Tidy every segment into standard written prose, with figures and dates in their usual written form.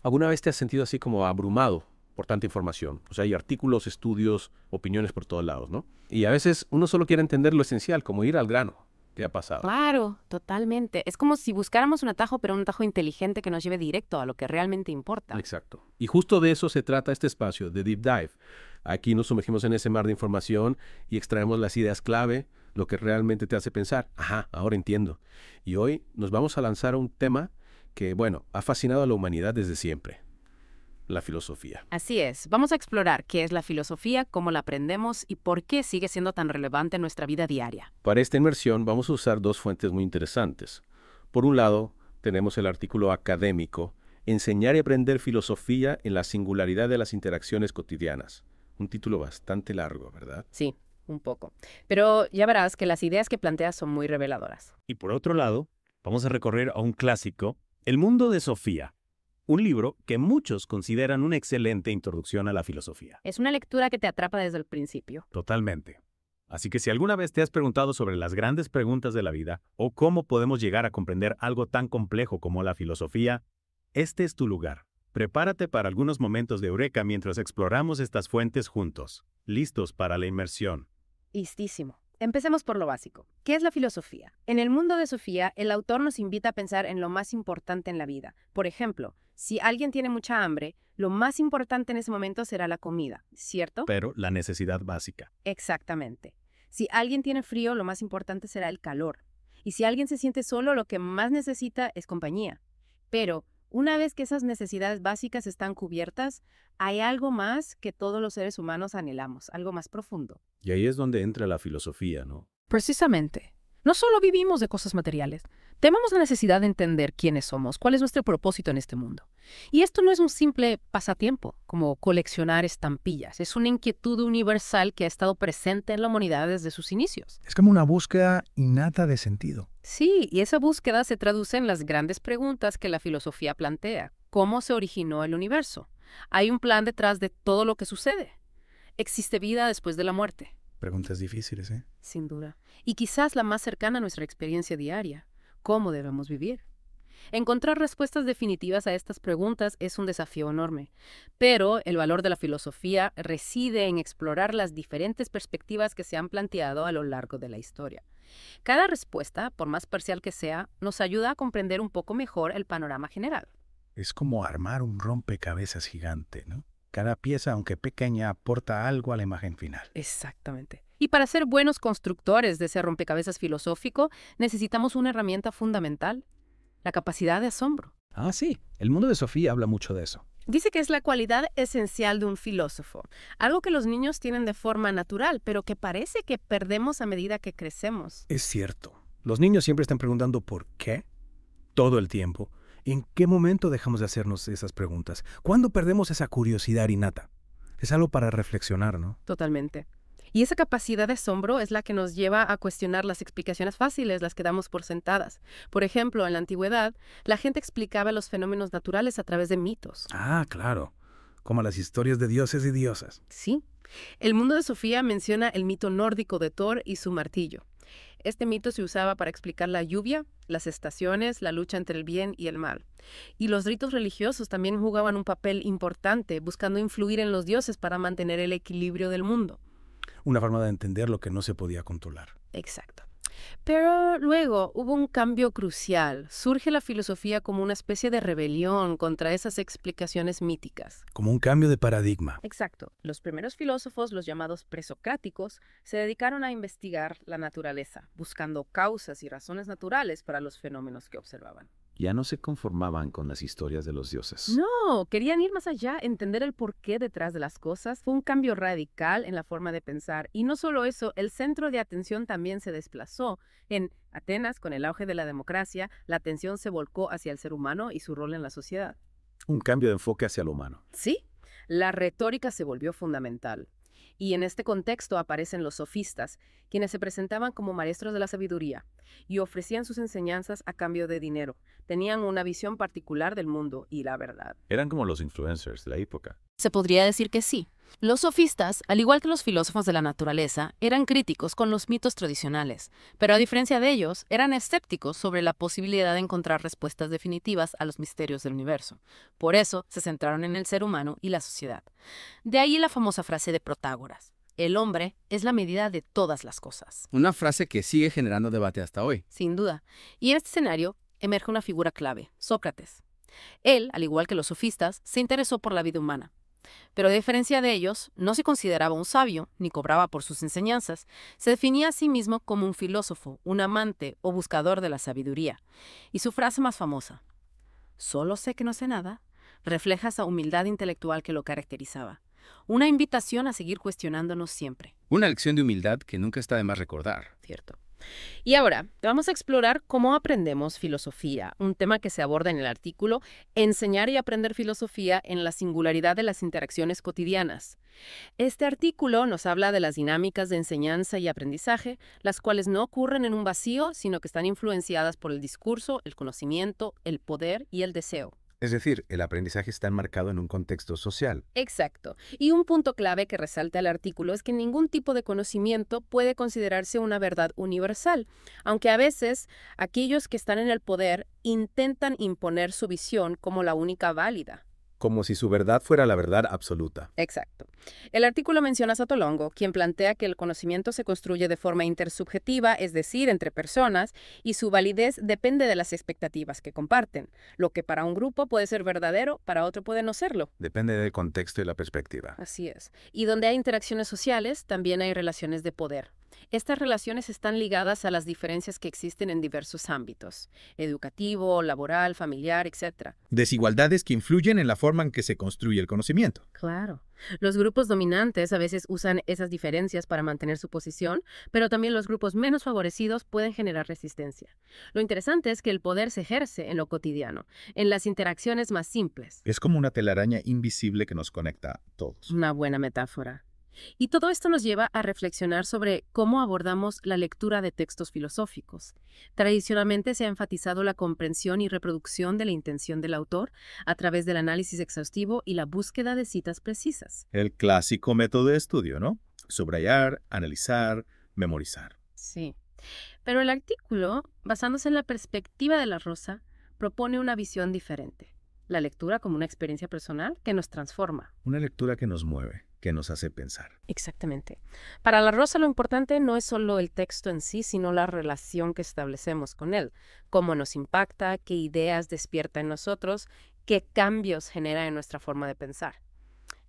¿Alguna vez te has sentido así como abrumado por tanta información? O sea, hay artículos, estudios, opiniones por todos lados, ¿no? Y a veces uno solo quiere entender lo esencial, como ir al grano. ¿Qué ha pasado? Claro, totalmente. Es como si buscáramos un atajo, pero un atajo inteligente que nos lleve directo a lo que realmente importa. Exacto. Y justo de eso se trata este espacio, de Deep Dive. Aquí nos sumergimos en ese mar de información y extraemos las ideas clave, lo que realmente te hace pensar, ajá, ahora entiendo. Y hoy nos vamos a lanzar a un tema que, bueno, ha fascinado a la humanidad desde siempre, la filosofía. Así es, vamos a explorar qué es la filosofía, cómo la aprendemos y por qué sigue siendo tan relevante en nuestra vida diaria. Para esta inmersión vamos a usar dos fuentes muy interesantes. Por un lado, tenemos el artículo académico Enseñar y aprender filosofía en la singularidad de las interacciones cotidianas. Un título bastante largo, ¿verdad? Sí, un poco. Pero ya verás que las ideas que planteas son muy reveladoras. Y por otro lado, vamos a recorrer a un clásico, El mundo de Sofía, un libro que muchos consideran una excelente introducción a la filosofía. Es una lectura que te atrapa desde el principio. Totalmente. Así que si alguna vez te has preguntado sobre las grandes preguntas de la vida o cómo podemos llegar a comprender algo tan complejo como la filosofía, este es tu lugar. Prepárate para algunos momentos de eureka mientras exploramos estas fuentes juntos. ¿Listos para la inmersión? Listísimo. Empecemos por lo básico. ¿Qué es la filosofía? En el mundo de Sofía, el autor nos invita a pensar en lo más importante en la vida. Por ejemplo, si alguien tiene mucha hambre, lo más importante en ese momento será la comida, ¿cierto? Pero la necesidad básica. Exactamente. Si alguien tiene frío, lo más importante será el calor. Y si alguien se siente solo, lo que más necesita es compañía. Pero una vez que esas necesidades básicas están cubiertas, hay algo más que todos los seres humanos anhelamos, algo más profundo. Y ahí es donde entra la filosofía, ¿no? Precisamente. No solo vivimos de cosas materiales, tenemos la necesidad de entender quiénes somos, cuál es nuestro propósito en este mundo. Y esto no es un simple pasatiempo, como coleccionar estampillas, es una inquietud universal que ha estado presente en la humanidad desde sus inicios. Es como una búsqueda innata de sentido. Sí, y esa búsqueda se traduce en las grandes preguntas que la filosofía plantea. ¿Cómo se originó el universo? ¿Hay un plan detrás de todo lo que sucede? ¿Existe vida después de la muerte? Preguntas difíciles, ¿eh? Sin duda. Y quizás la más cercana a nuestra experiencia diaria. ¿Cómo debemos vivir? Encontrar respuestas definitivas a estas preguntas es un desafío enorme, pero el valor de la filosofía reside en explorar las diferentes perspectivas que se han planteado a lo largo de la historia. Cada respuesta, por más parcial que sea, nos ayuda a comprender un poco mejor el panorama general. Es como armar un rompecabezas gigante, ¿no? Cada pieza, aunque pequeña, aporta algo a la imagen final. Exactamente. Y para ser buenos constructores de ese rompecabezas filosófico, necesitamos una herramienta fundamental, la capacidad de asombro. Ah, sí. El mundo de Sofía habla mucho de eso. Dice que es la cualidad esencial de un filósofo, algo que los niños tienen de forma natural, pero que parece que perdemos a medida que crecemos. Es cierto. Los niños siempre están preguntando por qué, todo el tiempo. ¿En qué momento dejamos de hacernos esas preguntas? ¿Cuándo perdemos esa curiosidad innata? Es algo para reflexionar, ¿no? Totalmente. Y esa capacidad de asombro es la que nos lleva a cuestionar las explicaciones fáciles, las que damos por sentadas. Por ejemplo, en la antigüedad, la gente explicaba los fenómenos naturales a través de mitos. Ah, claro. Como las historias de dioses y diosas. Sí. El mundo de Sofía menciona el mito nórdico de Thor y su martillo. Este mito se usaba para explicar la lluvia, las estaciones, la lucha entre el bien y el mal. Y los ritos religiosos también jugaban un papel importante, buscando influir en los dioses para mantener el equilibrio del mundo. Una forma de entender lo que no se podía controlar. Exacto. Pero luego hubo un cambio crucial. Surge la filosofía como una especie de rebelión contra esas explicaciones míticas. Como un cambio de paradigma. Exacto. Los primeros filósofos, los llamados presocráticos, se dedicaron a investigar la naturaleza, buscando causas y razones naturales para los fenómenos que observaban. Ya no se conformaban con las historias de los dioses. No, querían ir más allá, entender el porqué detrás de las cosas. Fue un cambio radical en la forma de pensar. Y no solo eso, el centro de atención también se desplazó. En Atenas, con el auge de la democracia, la atención se volcó hacia el ser humano y su rol en la sociedad. Un cambio de enfoque hacia lo humano. Sí, la retórica se volvió fundamental. Y en este contexto aparecen los sofistas, quienes se presentaban como maestros de la sabiduría y ofrecían sus enseñanzas a cambio de dinero. Tenían una visión particular del mundo y la verdad. Eran como los influencers de la época. Se podría decir que sí. Los sofistas, al igual que los filósofos de la naturaleza, eran críticos con los mitos tradicionales, pero a diferencia de ellos, eran escépticos sobre la posibilidad de encontrar respuestas definitivas a los misterios del universo. Por eso se centraron en el ser humano y la sociedad. De ahí la famosa frase de Protágoras: el hombre es la medida de todas las cosas. Una frase que sigue generando debate hasta hoy. Sin duda. Y en este escenario emerge una figura clave: Sócrates. Él, al igual que los sofistas, se interesó por la vida humana. Pero a diferencia de ellos, no se consideraba un sabio, ni cobraba por sus enseñanzas. Se definía a sí mismo como un filósofo, un amante o buscador de la sabiduría. Y su frase más famosa: «Solo sé que no sé nada», refleja esa humildad intelectual que lo caracterizaba. Una invitación a seguir cuestionándonos siempre. Una lección de humildad que nunca está de más recordar. Cierto. Y ahora, vamos a explorar cómo aprendemos filosofía, un tema que se aborda en el artículo Enseñar y aprender filosofía en la singularidad de las interacciones cotidianas. Este artículo nos habla de las dinámicas de enseñanza y aprendizaje, las cuales no ocurren en un vacío, sino que están influenciadas por el discurso, el conocimiento, el poder y el deseo. Es decir, el aprendizaje está enmarcado en un contexto social. Exacto. Y un punto clave que resalta el artículo es que ningún tipo de conocimiento puede considerarse una verdad universal, aunque a veces aquellos que están en el poder intentan imponer su visión como la única válida. Como si su verdad fuera la verdad absoluta. Exacto. El artículo menciona a Sotolongo, quien plantea que el conocimiento se construye de forma intersubjetiva, es decir, entre personas, y su validez depende de las expectativas que comparten. Lo que para un grupo puede ser verdadero, para otro puede no serlo. Depende del contexto y la perspectiva. Así es. Y donde hay interacciones sociales, también hay relaciones de poder. Estas relaciones están ligadas a las diferencias que existen en diversos ámbitos: educativo, laboral, familiar, etc. Desigualdades que influyen en la forma en que se construye el conocimiento. Claro. Los grupos dominantes a veces usan esas diferencias para mantener su posición, pero también los grupos menos favorecidos pueden generar resistencia. Lo interesante es que el poder se ejerce en lo cotidiano, en las interacciones más simples. Es como una telaraña invisible que nos conecta a todos. Una buena metáfora. Y todo esto nos lleva a reflexionar sobre cómo abordamos la lectura de textos filosóficos. Tradicionalmente se ha enfatizado la comprensión y reproducción de la intención del autor a través del análisis exhaustivo y la búsqueda de citas precisas. El clásico método de estudio, ¿no? Subrayar, analizar, memorizar. Sí. Pero el artículo, basándose en la perspectiva de La Rosa, propone una visión diferente. La lectura como una experiencia personal que nos transforma. Una lectura que nos mueve, que nos hace pensar. Exactamente. Para La Rosa lo importante no es solo el texto en sí, sino la relación que establecemos con él, cómo nos impacta, qué ideas despierta en nosotros, qué cambios genera en nuestra forma de pensar.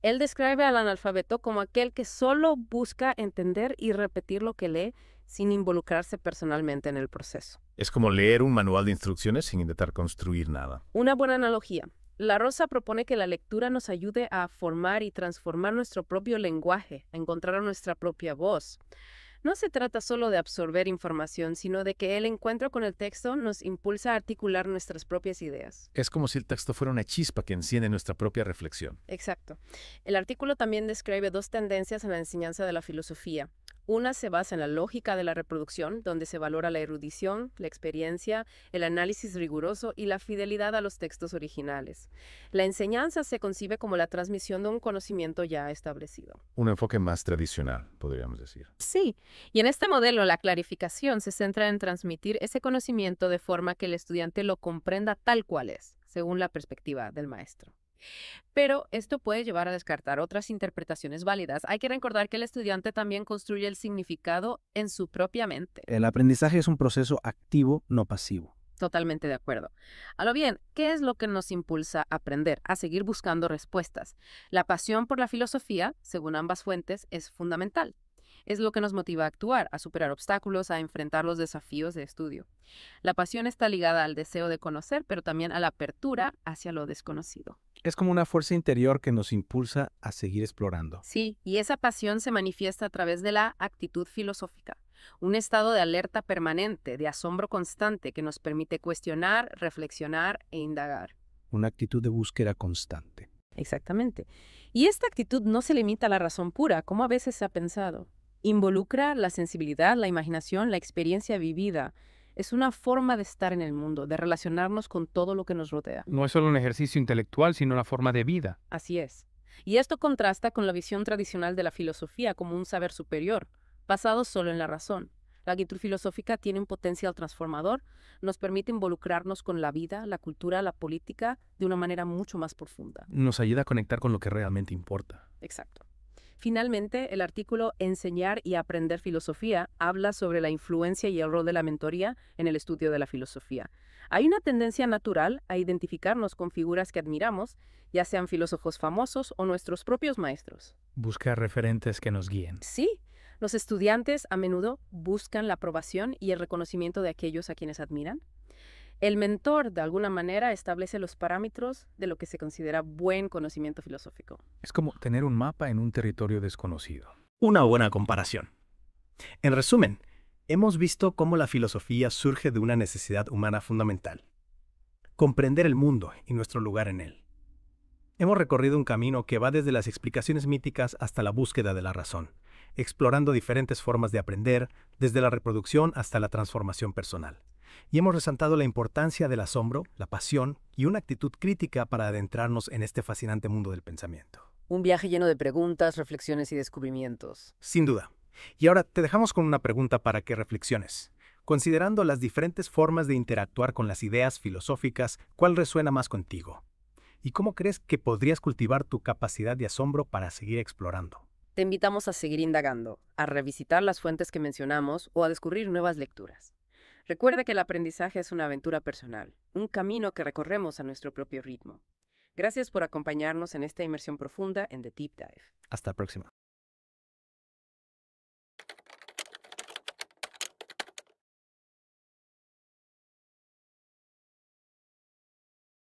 Él describe al analfabeto como aquel que solo busca entender y repetir lo que lee sin involucrarse personalmente en el proceso. Es como leer un manual de instrucciones sin intentar construir nada. Una buena analogía. La Rosa propone que la lectura nos ayude a formar y transformar nuestro propio lenguaje, a encontrar nuestra propia voz. No se trata solo de absorber información, sino de que el encuentro con el texto nos impulsa a articular nuestras propias ideas. Es como si el texto fuera una chispa que enciende nuestra propia reflexión. Exacto. El artículo también describe dos tendencias en la enseñanza de la filosofía. Una se basa en la lógica de la reproducción, donde se valora la erudición, la experiencia, el análisis riguroso y la fidelidad a los textos originales. La enseñanza se concibe como la transmisión de un conocimiento ya establecido. Un enfoque más tradicional, podríamos decir. Sí, y en este modelo la clarificación se centra en transmitir ese conocimiento de forma que el estudiante lo comprenda tal cual es, según la perspectiva del maestro. Pero esto puede llevar a descartar otras interpretaciones válidas. Hay que recordar que el estudiante también construye el significado en su propia mente. El aprendizaje es un proceso activo, no pasivo. Totalmente de acuerdo. A lo bien, ¿qué es lo que nos impulsa a aprender, a seguir buscando respuestas? La pasión por la filosofía, según ambas fuentes, es fundamental. Es lo que nos motiva a actuar, a superar obstáculos, a enfrentar los desafíos de estudio. La pasión está ligada al deseo de conocer, pero también a la apertura hacia lo desconocido. Es como una fuerza interior que nos impulsa a seguir explorando. Sí, y esa pasión se manifiesta a través de la actitud filosófica, un estado de alerta permanente, de asombro constante que nos permite cuestionar, reflexionar e indagar. Una actitud de búsqueda constante. Exactamente. Y esta actitud no se limita a la razón pura, como a veces se ha pensado. Involucra la sensibilidad, la imaginación, la experiencia vivida. Es una forma de estar en el mundo, de relacionarnos con todo lo que nos rodea. No es solo un ejercicio intelectual, sino una forma de vida. Así es. Y esto contrasta con la visión tradicional de la filosofía como un saber superior, basado solo en la razón. La actitud filosófica tiene un potencial transformador, nos permite involucrarnos con la vida, la cultura, la política de una manera mucho más profunda. Nos ayuda a conectar con lo que realmente importa. Exacto. Finalmente, el artículo Enseñar y aprender filosofía habla sobre la influencia y el rol de la mentoría en el estudio de la filosofía. Hay una tendencia natural a identificarnos con figuras que admiramos, ya sean filósofos famosos o nuestros propios maestros. Buscar referentes que nos guíen. Sí, los estudiantes a menudo buscan la aprobación y el reconocimiento de aquellos a quienes admiran. El mentor, de alguna manera, establece los parámetros de lo que se considera buen conocimiento filosófico. Es como tener un mapa en un territorio desconocido. Una buena comparación. En resumen, hemos visto cómo la filosofía surge de una necesidad humana fundamental: comprender el mundo y nuestro lugar en él. Hemos recorrido un camino que va desde las explicaciones míticas hasta la búsqueda de la razón, explorando diferentes formas de aprender, desde la reproducción hasta la transformación personal. Y hemos resaltado la importancia del asombro, la pasión y una actitud crítica para adentrarnos en este fascinante mundo del pensamiento. Un viaje lleno de preguntas, reflexiones y descubrimientos. Sin duda. Y ahora te dejamos con una pregunta para que reflexiones. Considerando las diferentes formas de interactuar con las ideas filosóficas, ¿cuál resuena más contigo? ¿Y cómo crees que podrías cultivar tu capacidad de asombro para seguir explorando? Te invitamos a seguir indagando, a revisitar las fuentes que mencionamos o a descubrir nuevas lecturas. Recuerda que el aprendizaje es una aventura personal, un camino que recorremos a nuestro propio ritmo. Gracias por acompañarnos en esta inmersión profunda en The Deep Dive. Hasta la próxima.